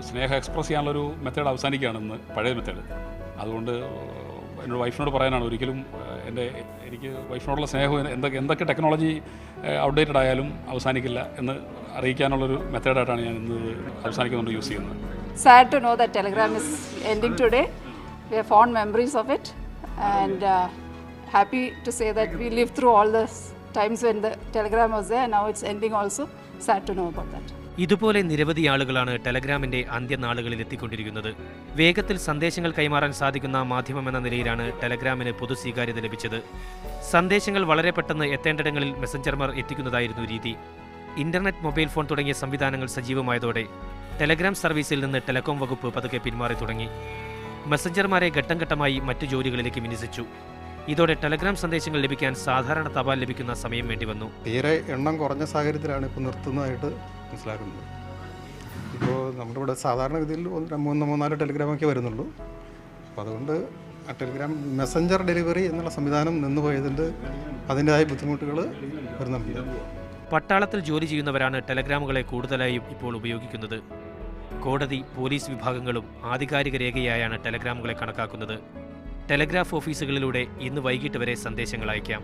സ്നേഹം എക്സ്പ്രസ് ചെയ്യാനുള്ളൊരു മെത്തേഡ് അവസാനിക്കുകയാണ് ഇന്ന്, പഴയ മെത്തേഡ്. അതുകൊണ്ട് എന്നോട് വൈഫിനോട് പറയാനാണ്, ഒരിക്കലും എനിക്ക് വൈഫിനോടുള്ള സ്നേഹം എന്തൊക്കെ ടെക്നോളജി ഔട്ട്ഡേറ്റഡ് ആയാലും അവസാനിക്കില്ല എന്ന് അറിയിക്കാനുള്ളൊരു മെത്തേഡായിട്ടാണ് ഞാൻ ഇന്ന് അവസാനിക്കുന്നുണ്ട് യൂസ് ചെയ്യുന്നത്. Sad to know that Telegram is ending today. We have fond memories of it, and happy to say that we lived through all the times when the Telegram was there, and now it's ending also. Sad to know about that. ഇതുപോലെ നിരവധി ആളുകളാണ് ടെലഗ്രാമിന്റെ അന്ത്യനാളുകളിൽ എത്തിക്കൊണ്ടിരിക്കുന്നത്. വേഗത്തിൽ സന്ദേശങ്ങൾ കൈമാറാൻ സാധിക്കുന്ന മാധ്യമമെന്ന നിലയിലാണ് ടെലഗ്രാമിന് പൊതു സ്വീകാര്യത ലഭിച്ചത്. സന്ദേശങ്ങൾ വളരെ പെട്ടെന്ന് എത്തേണ്ടിടങ്ങളിൽ മെസ്സഞ്ചർമാർ എത്തിക്കുന്നതായിരുന്നു രീതി. ഇന്റർനെറ്റ്, മൊബൈൽ ഫോൺ തുടങ്ങിയ സംവിധാനങ്ങൾ സജീവമായതോടെ ടെലഗ്രാം സർവീസിൽ നിന്ന് ടെലികോം വകുപ്പ് പതുക്കെ പിന്മാറി തുടങ്ങി. മെസ്സഞ്ചർമാരെ ഘട്ടം ഘട്ടമായി മറ്റു ജോലികളിലേക്ക് വിന്യസിച്ചു. ഇതോടെ ടെലഗ്രാം സന്ദേശങ്ങൾ ലഭിക്കാൻ സാധാരണ തപാൽ ലഭിക്കുന്ന സമയം വേണ്ടി വന്നു. തീരെ എണ്ണം കുറഞ്ഞ സാഹചര്യത്തിലാണ് ഇപ്പോൾ നിർത്തുന്നതായിട്ട് മനസ്സിലാക്കുന്നത്. ഇപ്പോൾ നമ്മുടെ ഇവിടെ സാധാരണഗതിയിൽ 3-4 ടെലിഗ്രാമൊക്കെ വരുന്നുള്ളൂ. അപ്പോൾ അതുകൊണ്ട് ആ ടെലിഗ്രാം മെസ്സഞ്ചർ ഡെലിവറി എന്നുള്ള സംവിധാനം നിന്നുപോയതിൻ്റെ അതിൻ്റെതായ ബുദ്ധിമുട്ടുകൾ വരുന്നുണ്ട്. പട്ടാളത്തിൽ ജോലി ചെയ്യുന്നവരാണ് ടെലഗ്രാമുകളെ കൂടുതലായും ഇപ്പോൾ ഉപയോഗിക്കുന്നത്. കോടതി, പോലീസ് വിഭാഗങ്ങളും ആധികാരിക രേഖയായാണ് ടെലഗ്രാമുകളെ കണക്കാക്കുന്നത്. ടെലഗ്രാഫ് ഓഫീസുകളിലൂടെ ഇന്ന് വൈകിട്ട് വരെ സന്ദേശങ്ങൾ അയക്കാം.